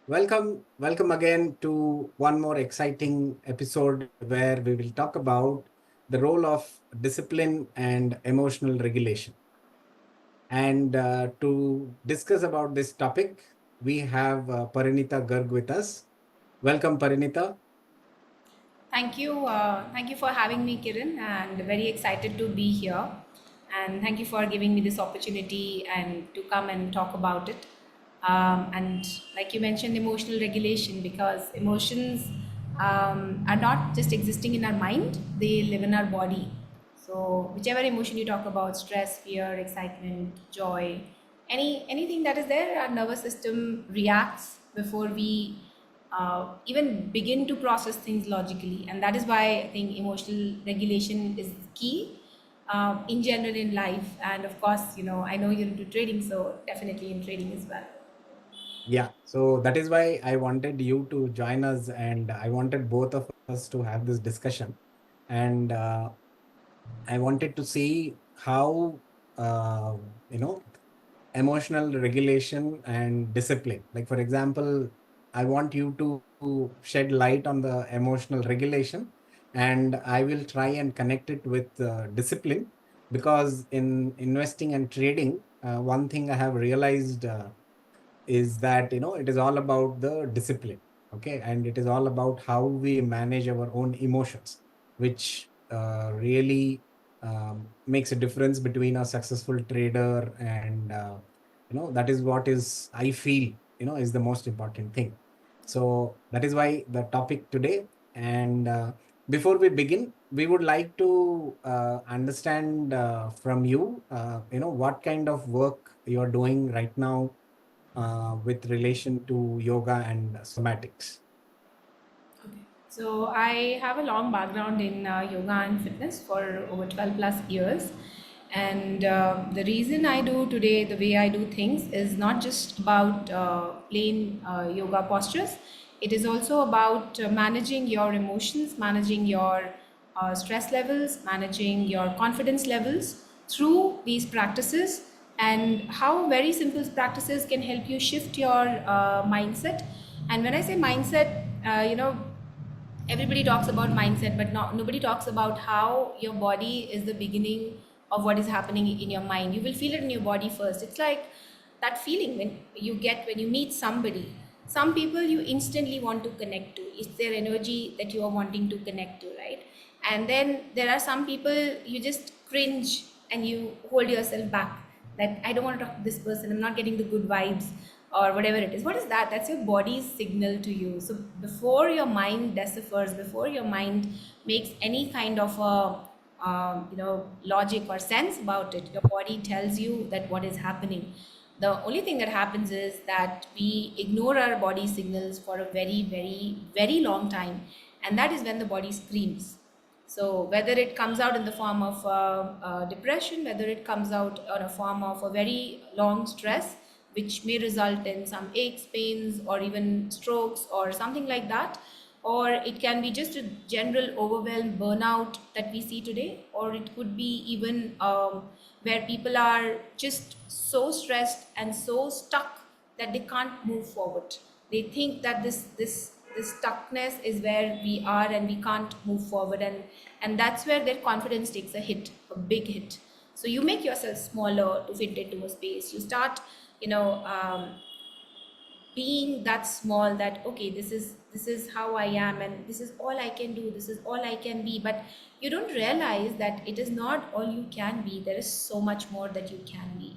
Welcome again to one more exciting episode where we will talk about the role of discipline and emotional regulation. And to discuss about this topic, we have Parinita Garg with us. Welcome, Parinita. Thank you. Thank you for having me, Kiran, and very excited to be here. And thank you for giving me this opportunity and to come and talk about it. And like you mentioned, emotional regulation, because emotions are not just existing in our mind, they live in our body. So whichever emotion you talk about, stress, fear, excitement, joy, anything that is there, our nervous system reacts before we even begin to process things logically. And that is why I think emotional regulation is key in general in life. And of course, I know you're into trading, so definitely in trading as well. Yeah, so that is why I wanted you to join us, and I wanted both of us to have this discussion. And I wanted to see how, uh, you know, emotional regulation and discipline. Like, for example, I want you to shed light on the emotional regulation, and I will try and connect it with discipline, because in investing and trading, one thing I have realized is that it is all about the discipline. Okay, and it is all about how we manage our own emotions, which really makes a difference between a successful trader, and that is what is, I feel, is the most important thing. So that is why the topic today. And before we begin, we would like to understand from you, what kind of work you are doing right now with relation to yoga and somatics. Okay. So I have a long background in yoga and fitness for over 12 plus years. And the reason I do today the way I do things is not just about plain yoga postures. It is also about managing your emotions, managing your stress levels, managing your confidence levels through these practices, and how very simple practices can help you shift your mindset. And when I say mindset, everybody talks about mindset, but nobody talks about how your body is the beginning of what is happening in your mind. You will feel it in your body first. It's like that feeling when you get when you meet somebody. Some people you instantly want to connect to. It's their energy that you are wanting to connect to, right? And then there are some people you just cringe and you hold yourself back, that I don't want to talk to this person, I'm not getting the good vibes, or whatever it is. What is that? That's your body's signal to you. So before your mind deciphers, before your mind makes any kind of a logic or sense about it, your body tells you that what is happening. The only thing that happens is that we ignore our body signals for a very, very, very long time, and that is when the body screams. So whether it comes out in the form of depression, whether it comes out in a form of a very long stress, which may result in some aches, pains, or even strokes or something like that, or it can be just a general overwhelm, burnout that we see today, or it could be even where people are just so stressed and so stuck that they can't move forward. They think that this stuckness is where we are and we can't move forward, and that's where their confidence takes a hit, a big hit. So you make yourself smaller to fit into a space. You start, you know um, being that small, that okay, this is how I am, and this is all I can do, this is all I can be. But you don't realize that it is not all you can be. There is so much more that you can be.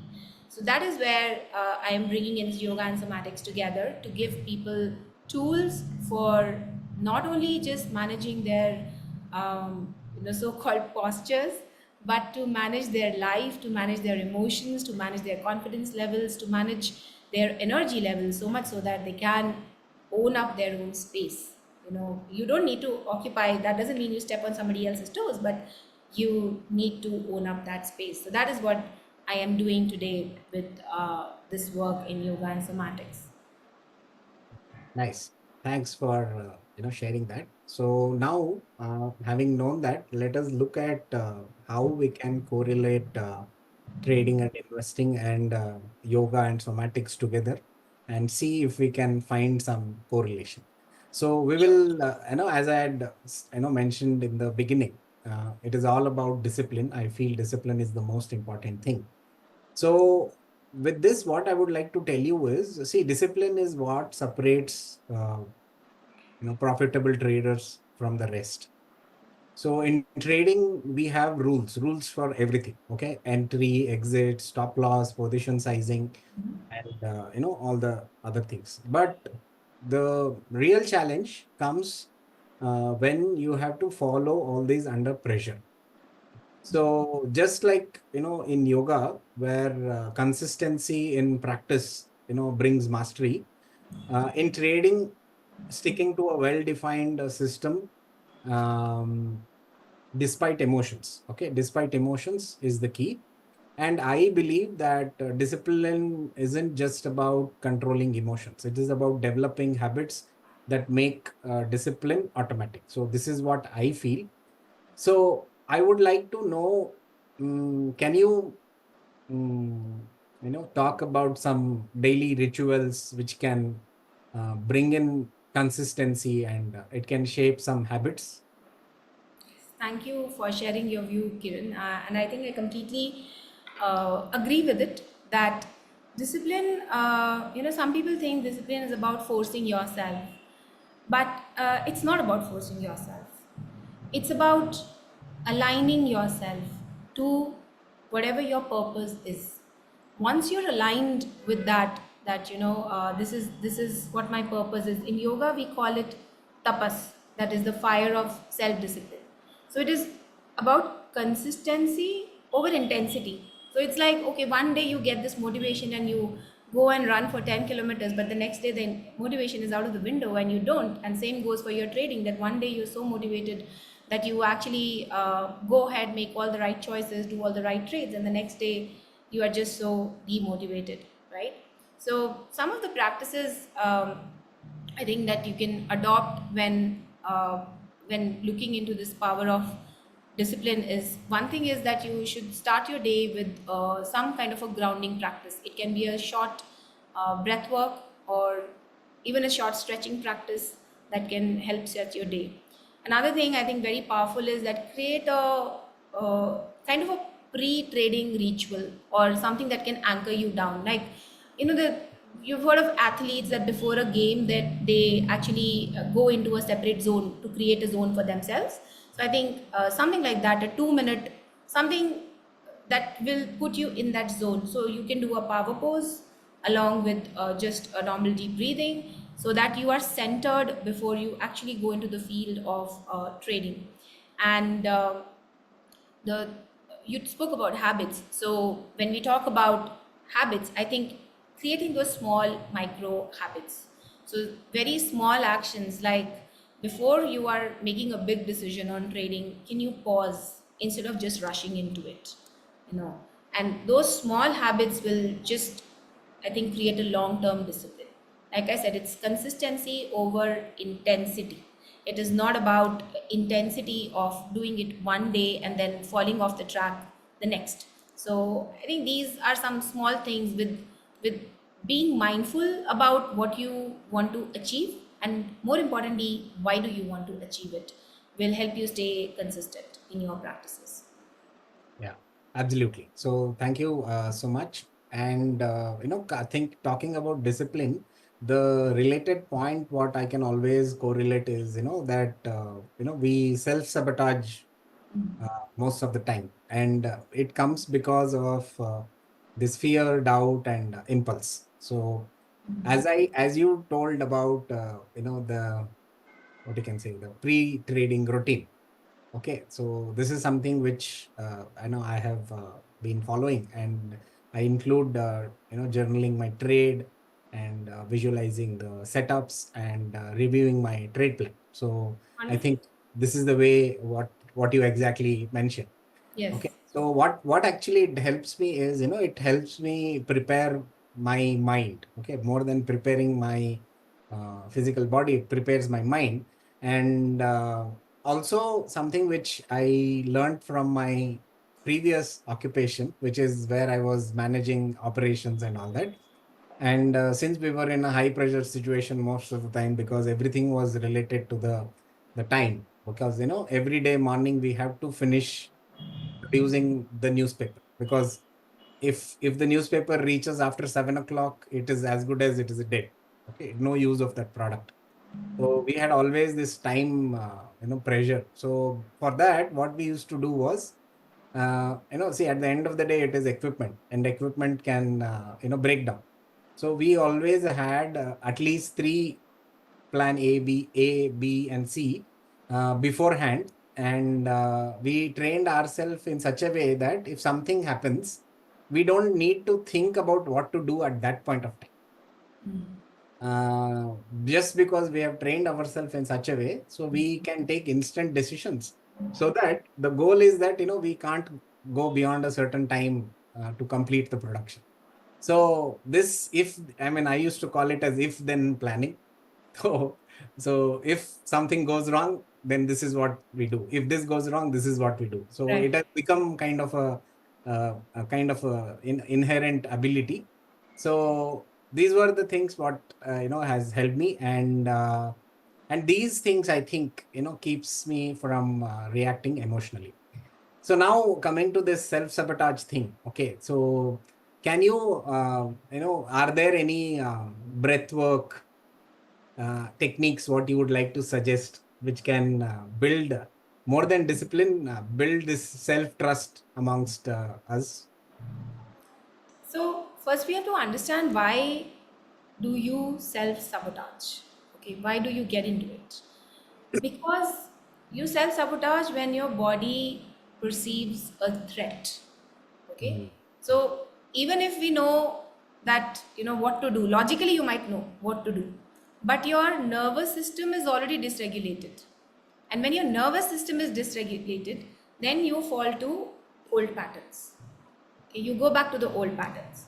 So that is where I am bringing in yoga and somatics together to give people tools for not only just managing their so-called postures, but to manage their life, to manage their emotions, to manage their confidence levels, to manage their energy levels, so much so that they can own up their own space. You don't need to occupy, that doesn't mean you step on somebody else's toes, but you need to own up that space. So that is what I am doing today with this work in yoga and somatics. Nice. Thanks for sharing that. So now, having known that, let us look at how we can correlate trading and investing and yoga and somatics together. and see if we can find some correlation. So we will, as I had, mentioned in the beginning, it is all about discipline. I feel discipline is the most important thing. So with this, what I would like to tell you is, see, discipline is what separates, profitable traders from the rest. So in trading, we have rules for everything. Okay, entry, exit, stop loss, position sizing, and all the other things. But the real challenge comes when you have to follow all these under pressure. So just like in yoga, where consistency in practice brings mastery, in trading, sticking to a well-defined system, um, despite emotions. Okay, despite emotions is the key. And I believe that discipline isn't just about controlling emotions. It is about developing habits that make discipline automatic. So this is what I feel. So I would like to know, can you, mm, talk about some daily rituals which can bring in consistency, and it can shape some habits? Thank you for sharing your view, Kiran. And I think I completely agree with it that discipline, some people think discipline is about forcing yourself, but it's not about forcing yourself. It's about aligning yourself to whatever your purpose is. Once you're aligned with that this is what my purpose is. In yoga we call it tapas, that is the fire of self discipline. So it is about consistency over intensity. So it's like, okay, one day you get this motivation and you go and run for 10 kilometers, but the next day the motivation is out of the window and you don't. And same goes for your trading, that one day you're so motivated that you actually go ahead, make all the right choices, do all the right trades, and the next day you are just so demotivated, right? So some of the practices, I think that you can adopt when looking into this power of discipline is, one thing is that you should start your day with some kind of a grounding practice. It can be a short breath work, or even a short stretching practice that can help set your day. Another thing I think very powerful is that create kind of a pre-trading ritual or something that can anchor you down. Like, the you've heard of athletes that before a game that they actually go into a separate zone to create a zone for themselves. So I think something like that, a 2 minute something that will put you in that zone. So you can do a power pose along with just a normal deep breathing, so that you are centered before you actually go into the field of trading. And the you spoke about habits. So when we talk about habits, I think creating those small micro habits. So very small actions, like before you are making a big decision on trading, can you pause instead of just rushing into it? you know and those small habits will just, I think, create a long term discipline. Like I said, it's consistency over intensity. It is not about intensity of doing it one day and then falling off the track the next. So I think these are some small things with being mindful about what you want to achieve, and more importantly, why do you want to achieve it, will help you stay consistent in your practices. Yeah, absolutely. So thank you so much. And I think talking about discipline, the related point what I can always correlate is that we self sabotage most of the time, and it comes because of this fear, doubt, and impulse. So as you told about the, what you can say, the pre trading routine. Okay, so this is something which I know I have been following, and I include journaling my trade, and visualizing the setups, and reviewing my trade plan. So I Wonderful. think this is the way what you exactly mentioned. Yes. Okay, so what actually it helps me is, it helps me prepare my mind. Okay, more than preparing my physical body, it prepares my mind. And also something which I learned from my previous occupation, which is where I was managing operations and all that. And since we were in a high pressure situation most of the time, because everything was related to the time, because every day morning we have to finish producing the newspaper, because if the newspaper reaches after 7 o'clock, it is as good as it is a dead. Okay, no use of that product. So we had always this time, pressure. So for that, what we used to do was, see, at the end of the day, it is equipment, and equipment can, break down. So we always had at least three plan A, B, and C beforehand. And we trained ourselves in such a way that if something happens, we don't need to think about what to do at that point of time. uh, just because we have trained ourselves in such a way, so we can take instant decisions. So that the goal is that we can't go beyond a certain time to complete the production. So this, if I mean, I used to call it as if then planning. So, so if something goes wrong, then this is what we do. If this goes wrong, this is what we do. So Right. it has become kind of a kind of inherent ability. So these were the things what has helped me, and these things, I think, keeps me from reacting emotionally. So now coming to this self sabotage thing. Okay, so can you are there any breath work techniques what you would like to suggest, which can build more than discipline, build this self trust amongst us? So first we have to understand why do you self sabotage? Okay, why do you get into it? Because you self sabotage when your body perceives a threat. Okay, Mm. so even if we know that what to do, logically you might know what to do, but your nervous system is already dysregulated, and when your nervous system is dysregulated, then you fall to old patterns. Okay, you go back to the old patterns.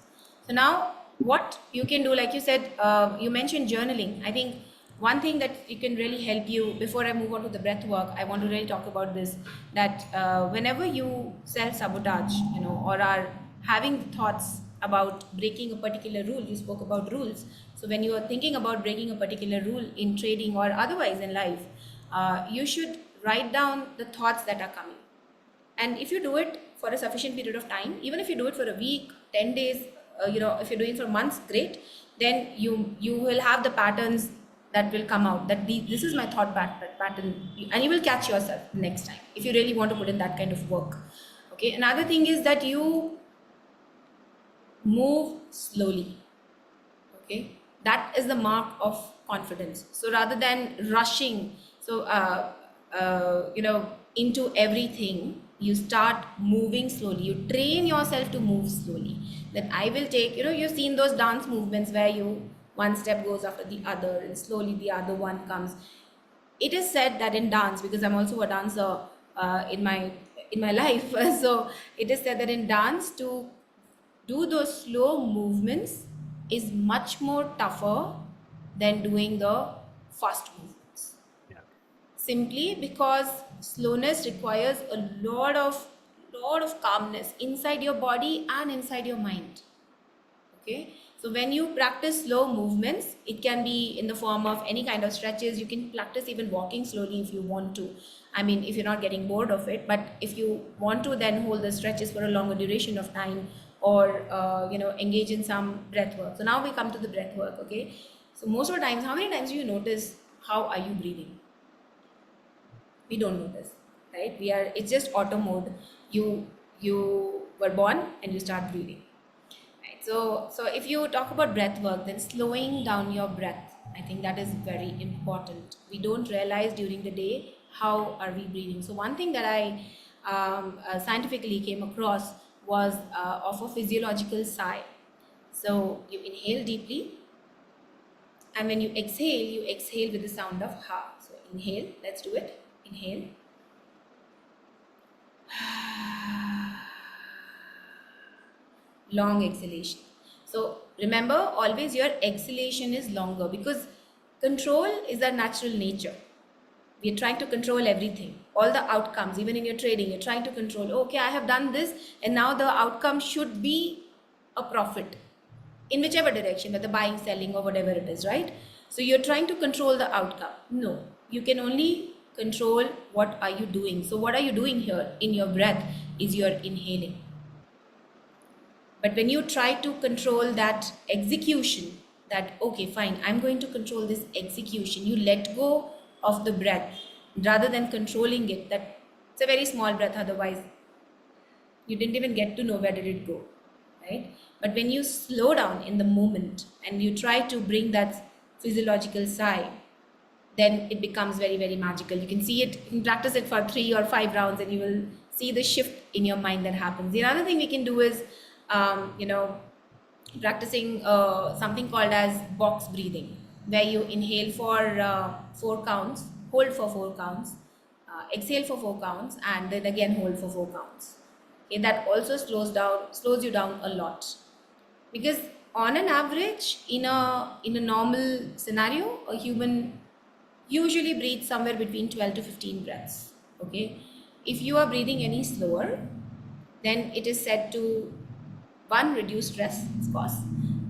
So now what you can do, like you said, you mentioned journaling. I think one thing that it can really help you, before I move on to the breath work, I want to really talk about this, that whenever you self sabotage, or are having thoughts about breaking a particular rule, you spoke about rules. So when you are thinking about breaking a particular rule in trading or otherwise in life, you should write down the thoughts that are coming. And if you do it for a sufficient period of time, even if you do it for a week, 10 days, if you're doing for months, great. Then you will have the patterns that will come out, that this is my thought pattern, and you will catch yourself next time if you really want to put in that kind of work. Okay, another thing is that you move slowly. Okay, that is the mark of confidence. So rather than rushing, so into everything, you start moving slowly, you train yourself to move slowly. Then I will take, you've seen those dance movements where you one step goes after the other and slowly the other one comes. It is said that in dance, because I'm also a dancer in my life, so it is said that in dance, to do those slow movements is much more tougher than doing the fast movements, Yeah. simply because slowness requires a lot of calmness inside your body and inside your mind. Okay, so when you practice slow movements, it can be in the form of any kind of stretches. You can practice even walking slowly if you want to, I mean, if you're not getting bored of it. But if you want to, then hold the stretches for a longer duration of time, or engage in some breath work. So now we come to the breath work. Okay, so most of the times, how many times do you notice how are you breathing? We don't notice, right? It's just auto mode. You were born and you start breathing. Right. So if you talk about breath work, then slowing down your breath, I think that is very important. We don't realize during the day how are we breathing. So one thing that I scientifically came across was of a physiological sigh. So you inhale deeply, and when you exhale with the sound of ha. So inhale, let's do it. Inhale, long exhalation. So remember, always your exhalation is longer, because control is our natural nature. We are trying to control everything, all the outcomes. Even in your trading, you're trying to control, okay, I have done this, and now the outcome should be a profit. in whichever direction, whether buying, selling, or whatever it is, right? So you're trying to control the outcome. No, you can only control what are you doing. So what are you doing here in your breath is you're inhaling. But when you try to control that execution, that okay, fine, I'm going to control this execution, you let go of the breath rather than controlling it. That it's a very small breath, otherwise you didn't even get to know where did it go, right? But when you slow down in the moment and you try to bring that physiological sigh, then it becomes very, very magical. You can see it, you can practice it for 3 or 5 rounds and you will see the shift in your mind that happens. The other thing we can do is practicing something called as box breathing, where you inhale for 4 counts, hold for 4 counts, exhale for 4 counts, and then again hold for 4 counts. Okay, that also slows you down a lot, because on an average, in a normal scenario, a human usually breathes somewhere between 12 to 15 breaths. Okay, if you are breathing any slower, then it is said to, one, reduce stress, of course,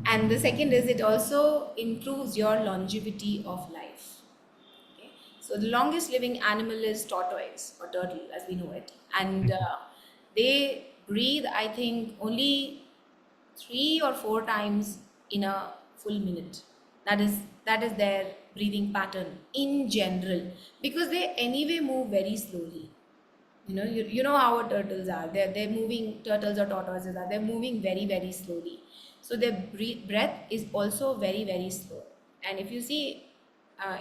and the second is it also improves your longevity of life. Okay, so the longest living animal is tortoise or turtle, as we know it, and they breathe, I think, only 3 or 4 times in a full minute. That is their breathing pattern in general, because they anyway move very slowly. You know how turtles are. They're moving, turtles or tortoises are, they're moving very, very slowly. So their breath is also very, very slow. And if you see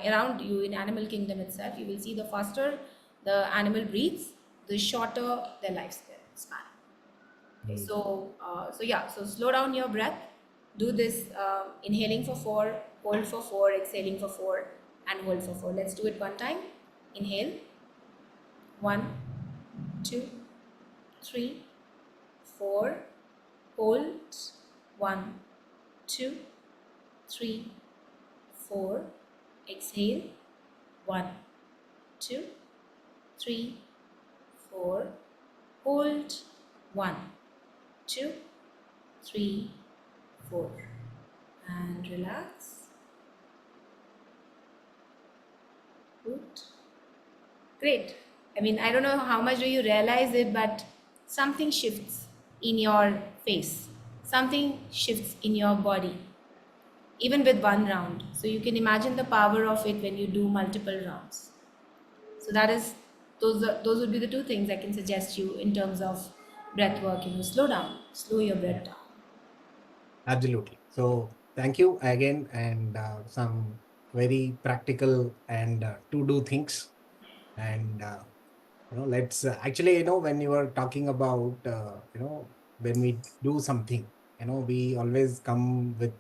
around you in animal kingdom itself, you will see the faster the animal breathes, the shorter their lifespan. Okay, Mm. so yeah, so slow down your breath. Do this inhaling for 4, hold for 4, exhaling for 4, and hold for 4. Let's do it one time. Inhale, 1, 2, 3, 4. Hold, 1, 2, 3, 4. Exhale, 1, 2, 3, 4. Hold, 1, 2, 3, 4. And relax. Good. Great. I mean, I don't know how much do you realize it, but something shifts in your face, something shifts in your body, even with one round. So you can imagine the power of it when you do multiple rounds. So those would be the two things I can suggest you in terms of breath work. Slow down, slow your Yeah, breath down. absolutely. So thank you again, and some very practical and to do things. And let's actually, when you were talking about, when we do something, we always come with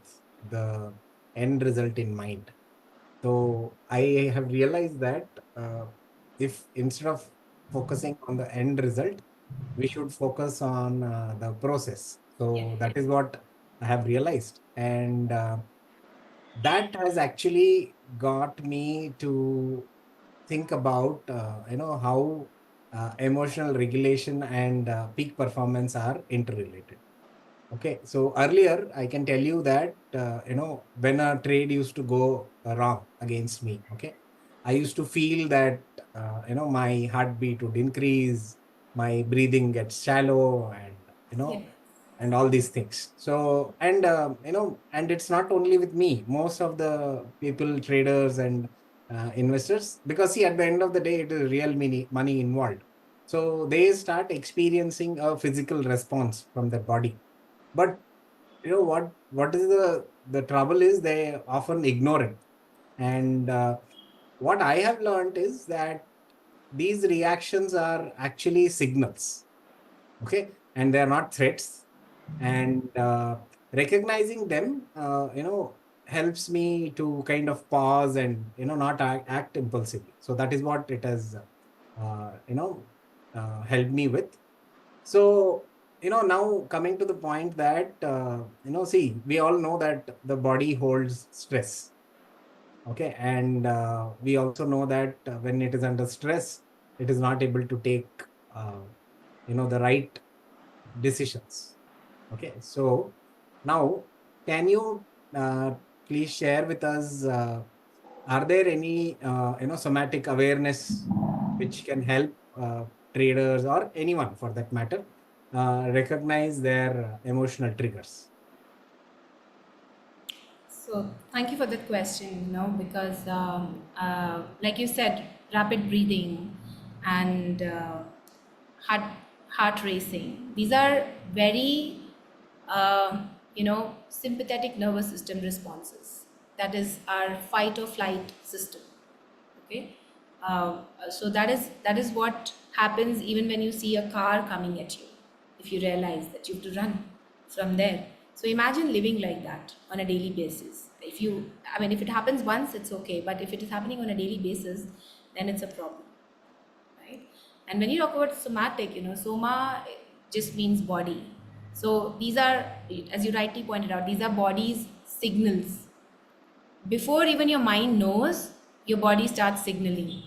the end result in mind. So I have realized that if instead of focusing on the end result, we should focus on the process. Yeah. So that is what I have realized. And that has actually got me to think about, how emotional regulation and peak performance are interrelated. Okay, so earlier I can tell you that when a trade used to go wrong against me, okay, I used to feel that my heartbeat would increase, my breathing gets shallow, and you Yeah. know and all these things. So, and and it's not only with me, most of the people, traders and investors, because see, at the end of the day, it is real money involved. So they start experiencing a physical response from their body. But what is the trouble is they often ignore it. And what I have learned is that these reactions are actually signals, okay, and they are not threats. And recognizing them helps me to kind of pause and not act impulsively. So that is what it has helped me with. So, now coming to the point that, see, we all know that the body holds stress. Okay. And we also know that when it is under stress, it is not able to take, uh, the right decisions. Okay. So now, Can you please share with us, are there any somatic awareness which can help traders or anyone for that matter recognize their emotional triggers? So thank you for that question, because like you said, rapid breathing and heart heart racing. These are very sympathetic nervous system responses. That is our fight or flight system. Okay, so that is what happens even when you see a car coming at you. If you realize that you have to run from there, so imagine living like that on a daily basis. If it happens once, it's okay, but if it is happening on a daily basis, then it's a problem, right? And when you talk about somatic, soma just means body. So these are, as you rightly pointed out, these are body's signals. Before even your mind knows, your body starts signaling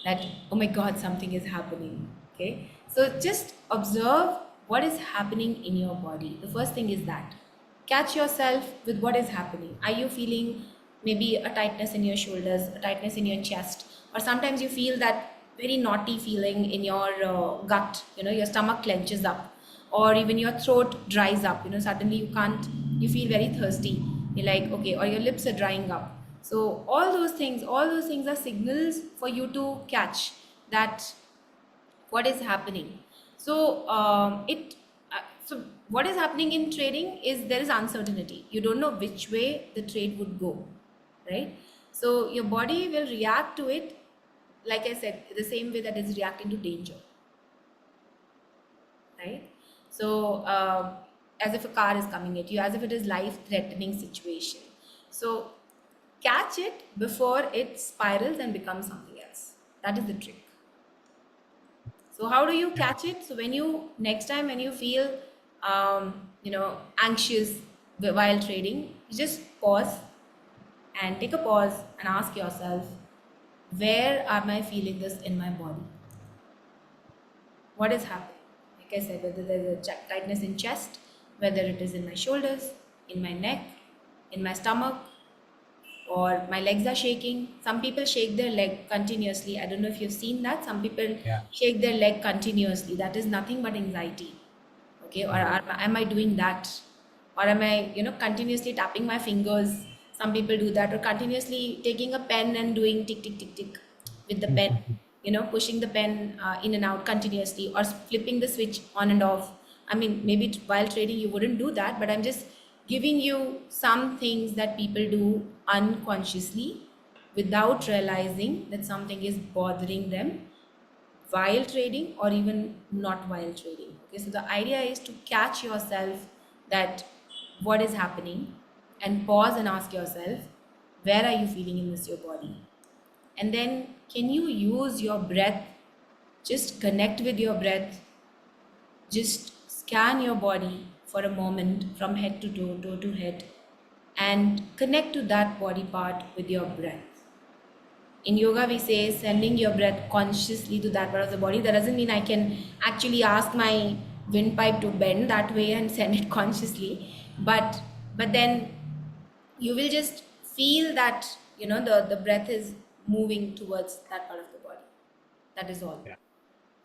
that, oh my god, something is happening. Okay, so just observe what is happening in your body. The first thing is that catch yourself with what is happening. Are you feeling maybe a tightness in your shoulders, a tightness in your chest, or sometimes you feel that very naughty feeling in your gut, your stomach clenches up, or even your throat dries up, suddenly you can't, you feel very thirsty, you're like, okay, or your lips are drying up. So all those things are signals for you to catch that what is happening. So so what is happening in trading is there is uncertainty. You don't know which way the trade would go, right? So your body will react to it, like I said, the same way that it's reacting to danger, right? So as if a car is coming at you, as if it is life threatening situation. So catch it before it spirals and becomes something else. That is the trick. So how do you catch it? So when you, next time when you feel anxious while trading, you just pause and take a pause and ask yourself, where am I feeling this in my body? What is happening? Like I said, whether there's a tightness in chest, whether it is in my shoulders, in my neck, in my stomach, or my legs are shaking. Some people shake their leg continuously. I don't know if you've seen that. Some people Yeah. shake their leg continuously. That is nothing but anxiety. Okay, or Mm. am I doing that, or am I continuously tapping my fingers? Some people do that, or continuously taking a pen and doing tick tick tick tick with the pen, pushing the pen in and out continuously, or flipping the switch on and off. I mean, maybe while trading you wouldn't do that, but I'm just giving you some things that people do unconsciously without realizing that something is bothering them while trading or even not while trading. Okay, so the idea is to catch yourself that what is happening, and pause and ask yourself, where are you feeling in this your body? And then can you use your breath? Just connect with your breath. Just scan your body for a moment from head to toe, toe to head, and connect to that body part with your breath. In yoga we say sending your breath consciously to that part of the body. That doesn't mean I can actually ask my windpipe to bend that way and send it consciously, but then you will just feel that the breath is moving towards that part of the body. That is all. Yeah.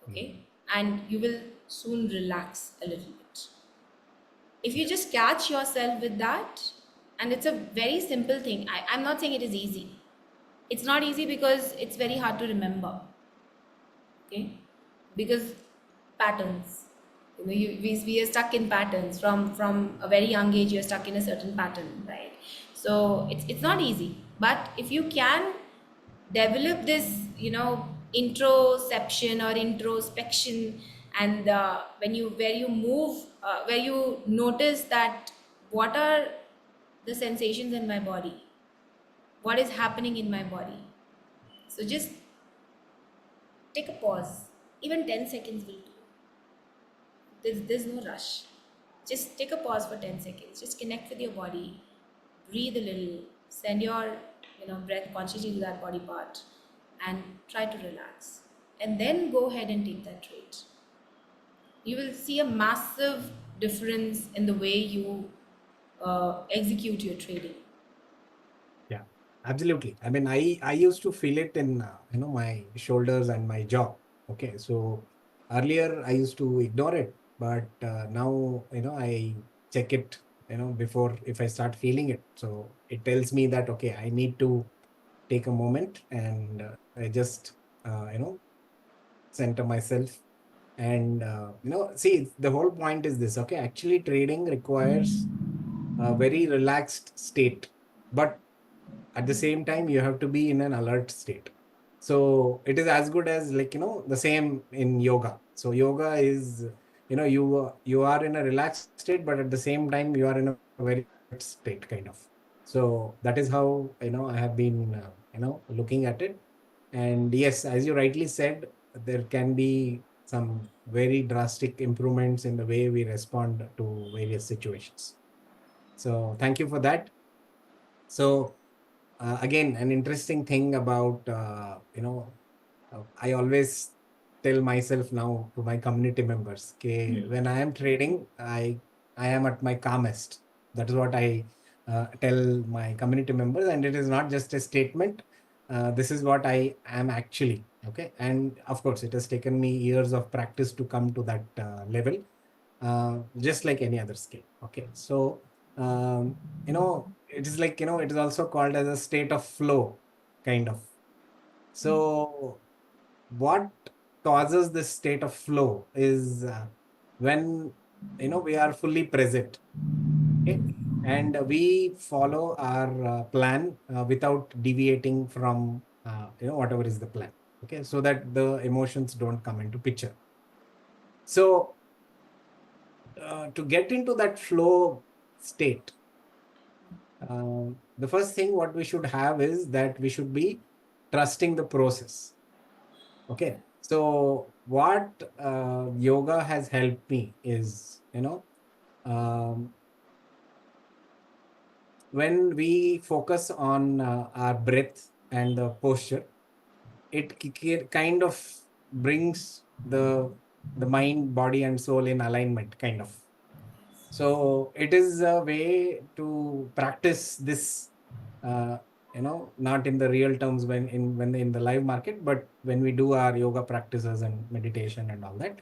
Okay, Mm. and you will soon relax a little bit if you Yeah. just catch yourself with that. And it's a very simple thing. I'm not saying it is easy. It's not easy because it's very hard to remember. Okay, because patterns, we are stuck in patterns from a very young age. You're stuck in a certain pattern, right? So it's not easy, but if you can develop this introception or introspection, and when you where you move where you notice that what are the sensations in my body, what is happening in my body. So just take a pause. Even 10 seconds will do. There's no rush. Just take a pause for 10 seconds. Just connect with your body. Breathe a little. Send your breath consciously to that body part and try to relax. And then go ahead and take that trade. You will see a massive difference in the way you execute your trading. Yeah, absolutely. I mean, I used to feel it in my shoulders and my jaw. Okay, so earlier I used to ignore it, but now I check it before if I start feeling it. So it tells me that okay, I need to take a moment and I just center myself and see the whole point is this. Okay, actually trading requires a very relaxed state, but at the same time you have to be in an alert state. So it is as good as like the same in yoga. So yoga is you are in a relaxed state, but at the same time you are in a very alert state kind of. So that is how I have been looking at it. And yes, as you rightly said, there can be some very drastic improvements in the way we respond to various situations. So thank you for that. So again, an interesting thing about I always tell myself now to my community members, okay, when I am trading, I am at my calmest. That is what I tell my community members, and it is not just a statement. This is what I am actually. Okay, and of course, it has taken me years of practice to come to that level, just like any other skill. Okay, so it is like it is also called as a state of flow, kind of. So what causes this state of flow is when we are fully present, okay, and we follow our plan without deviating from whatever is the plan, okay, so that the emotions don't come into picture. So to get into that flow state, the first thing what we should have is that we should be trusting the process. Okay. So what yoga has helped me is, um, when we focus on our breath and the posture, it kind of brings the mind, body, and soul in alignment, kind of. So it is a way to practice this, not in the real terms when in the live market, but when we do our yoga practices and meditation and all that.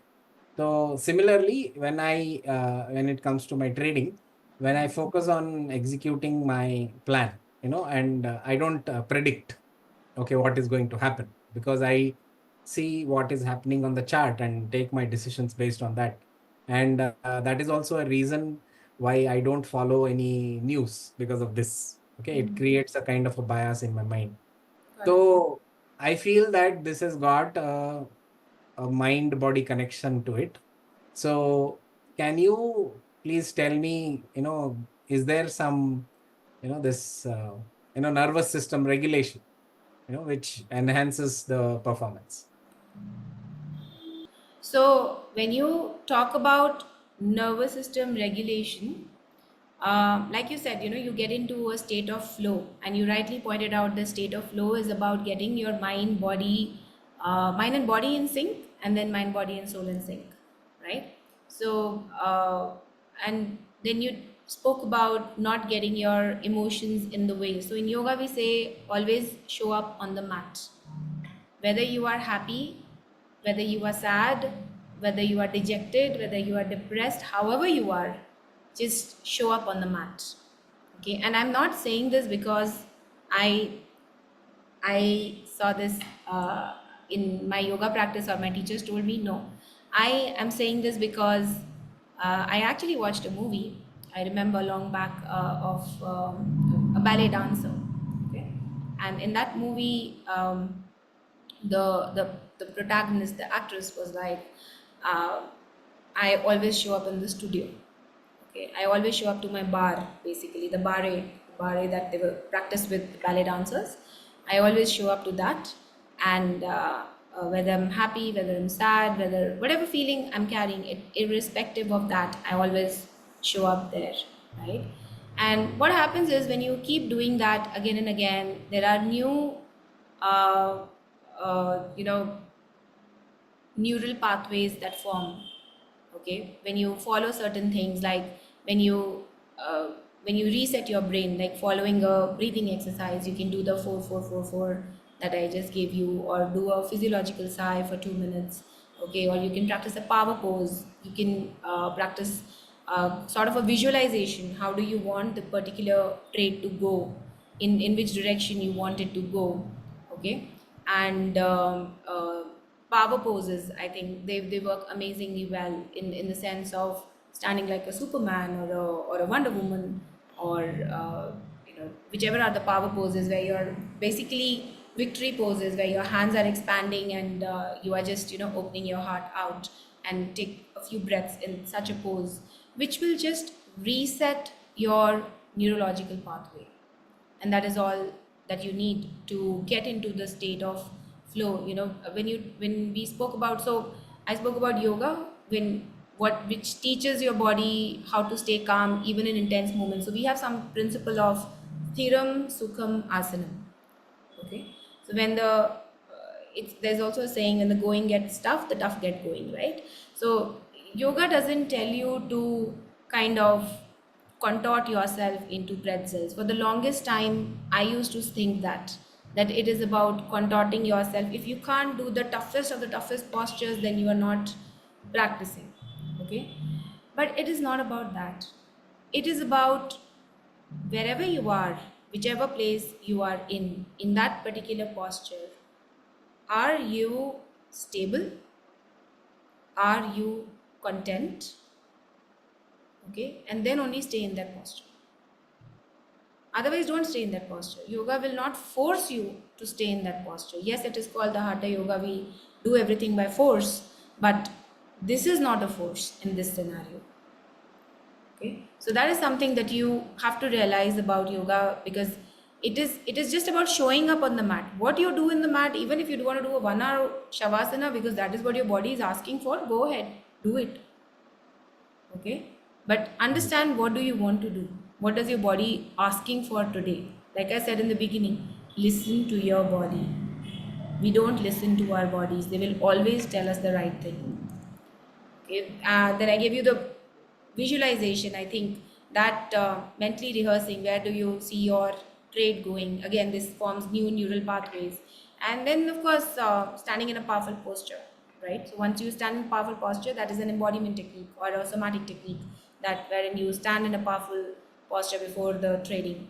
So similarly, when it comes to my trading, when I focus on executing my plan, and I don't predict, okay, what is going to happen, because I see what is happening on the chart and take my decisions based on that. And that is also a reason why I don't follow any news because of this. Okay, it creates a kind of a bias in my mind. Got it. So I feel that this has got a mind body connection to it. So can you please tell me, is there some this nervous system regulation which enhances the performance? So, when you talk about nervous system regulation, like you said, you get into a state of flow, and you rightly pointed out the state of flow is about getting your mind and body in sync, and then mind, body, and soul in sync, right? So, and then you spoke about not getting your emotions in the way. So, in yoga, we say always show up on the mat, whether you are happy, whether you are sad, whether you are dejected, whether you are depressed, however you are, just show up on the mat. Okay, and I'm not saying this because I I saw this in my yoga practice or my teachers told me. No, I am saying this because I actually watched a movie. I remember long back of a ballet dancer. Okay, and in that movie, the protagonist, the actress, was like, uh, I always show up in the studio. Okay, I always show up to my bar, basically the barre that they were practiced with ballet dancers. I always show up to that, and whether I'm happy, whether I'm sad, whether whatever feeling I'm carrying, it irrespective of that, I always show up there, right? And what happens is when you keep doing that again and again, there are new, uh, you know, neural pathways that form. Okay, when you follow certain things, like when you uh, when you reset your brain, like following a breathing exercise, you can do the 4 4 4 4 that I just gave you, or do a physiological sigh for 2 minutes. Okay, or you can practice a power pose. You can practice sort of a visualization. How do you want the particular trait to go? In which direction you want it to go? Okay, and power poses, I think they work amazingly well in the sense of standing like a superman, or a wonder woman, or whichever are the power poses where you're basically victory poses where your hands are expanding, and you are just opening your heart out, and take a few breaths in such a pose, which will just reset your neurological pathway. And that is all that you need to get into the state of flow. When we spoke about, so I spoke about yoga, when what which teaches your body how to stay calm even in intense moments. So we have some principle of thiram sukham asanam. Okay, so when it's there's also a saying, when the going gets tough, the tough get going, right? So yoga doesn't tell you to kind of contort yourself into pretzels. For the longest time I used to think that it is about contorting yourself. If you can't do the toughest of the toughest postures, then you are not practicing. Okay, but it is not about that. It is about wherever you are, whichever place you are in that particular posture, are you stable? Are you content? Okay, and then only stay in that posture. Otherwise, don't stay in that posture. Yoga will not force you to stay in that posture. Yes, it is called the Hatha Yoga. We do everything by force, but this is not a force in this scenario. Okay, so that is something that you have to realize about yoga, because it is just about showing up on the mat. What you do in the mat, even if you want to do a 1 hour shavasana because that is what your body is asking for, go ahead, do it. Okay, but understand, what do you want to do? What does your body asking for today? Like I said in the beginning, listen to your body. We don't listen to our bodies. They will always tell us the right thing. Okay, then I gave you the visualization. I think that mentally rehearsing, where do you see your trade going? Again, this forms new neural pathways. And then, of course, standing in a powerful posture, right? So once you stand in powerful posture, that is an embodiment technique or a somatic technique, that wherein you stand in a powerful posture before the trading.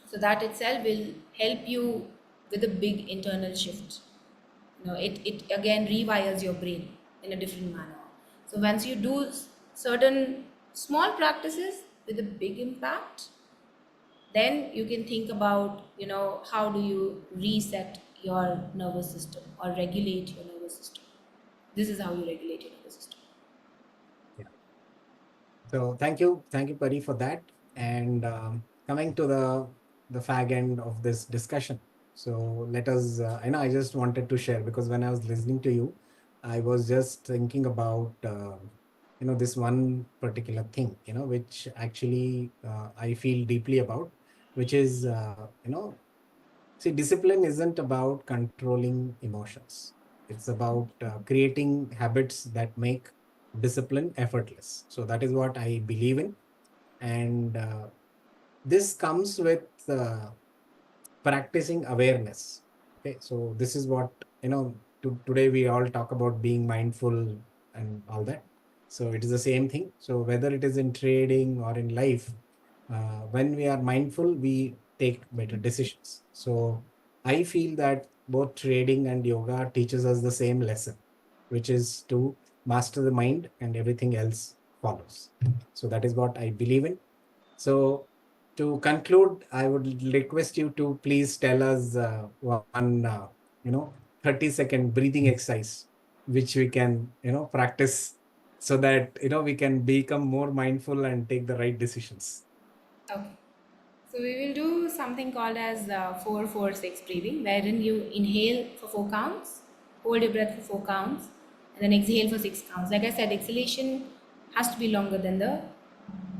So that itself will help you with a big internal shift. It again rewires your brain in a different manner. So once you do certain small practices with a big impact, then you can think about how do you reset your nervous system or regulate your nervous system. This is how you regulate your nervous system. Yeah. So thank you, Pari, for that. And coming to the fag end of this discussion. So let us. I know I just wanted to share because when I was listening to you, I was just thinking about this one particular thing which actually I feel deeply about, which is see, discipline isn't about controlling emotions. It's about creating habits that make discipline effortless. So that is what I believe in. And this comes with practicing awareness. Okay, so this is what today we all talk about being mindful and all that. So it is the same thing. So whether it is in trading or in life, when we are mindful, we take better decisions. So I feel that both trading and yoga teaches us the same lesson, which is to master the mind and everything else follows. So that is what I believe in. So to conclude, I would request you to please tell us one, 30-second breathing exercise, which we can, practice so that, we can become more mindful and take the right decisions. Okay. So we will do something called as 4 4 6 breathing, wherein you inhale for 4 counts, hold your breath for 4 counts, and then exhale for 6 counts. Like I said, exhalation has to be longer than the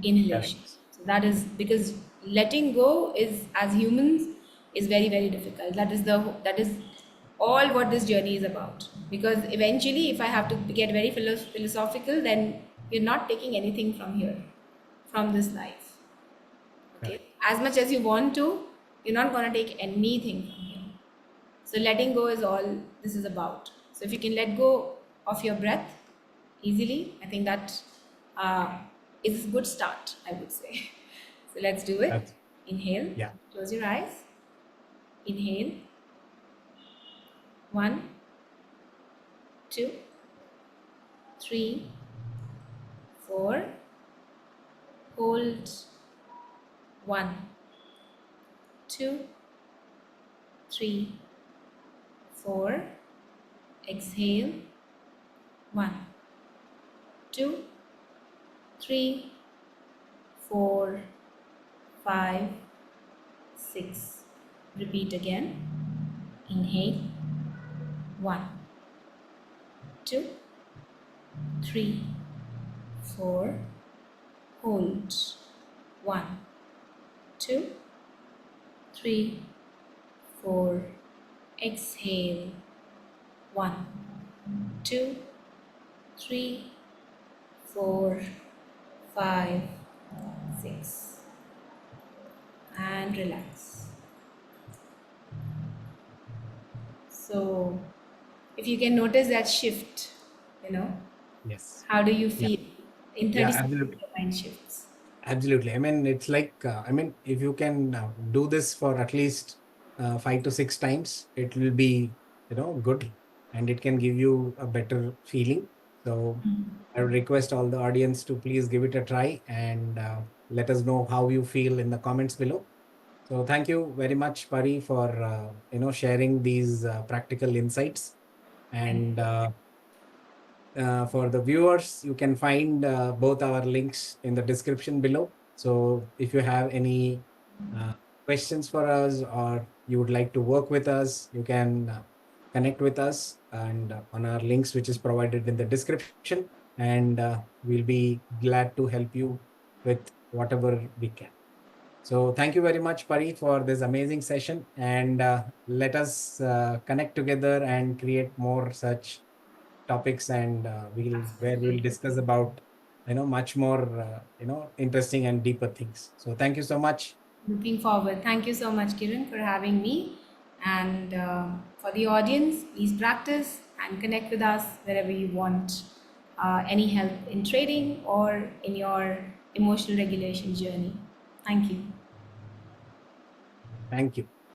inhalation. Correct. So that is because letting go is, as humans, is very very difficult. That is all what this journey is about. Because eventually, if I have to get very philosophical, then you're not taking anything from here, from this life. as much as you want to, you're not going to take anything from here. So letting go is all this is about. So if you can let go of your breath easily, I think that uh, is a good start, I would say. So let's do it. That's, Inhale, yeah. close your eyes. Inhale, one, two, three, four. Hold, one, two, three, four. Exhale, one, two, three, four, five, six. Repeat again. Inhale, one, two, three, four. Hold, one, two, three, four. Exhale, one, two, three, four, five, six. And relax. So, if you can notice that shift, you know, Yes. how do you Yeah. feel? In Yeah, 30 seconds, absolutely. your mind shifts. Absolutely. I mean, it's like, I mean, if you can do this for at least 5 to 6 times, it will be, good, and it can give you a better feeling. So I would request all the audience to please give it a try and let us know how you feel in the comments below. So thank you very much, Pari, for, sharing these practical insights. Thank And you. for the viewers, you can find both our links in the description below. So if you have any uh, questions for us, or you would like to work with us, you can connect with us and on our links, which is provided in the description. And we'll be glad to help you with whatever we can. So thank you very much, Pari, for this amazing session. And let us connect together and create more such topics, and we'll Absolutely. discuss about much more interesting and deeper things. So thank you so much. Looking forward. Thank you so much, Kiran, for having me. And for the audience, please practice and connect with us wherever you want any help in trading or in your emotional regulation journey. Thank you. Thank you.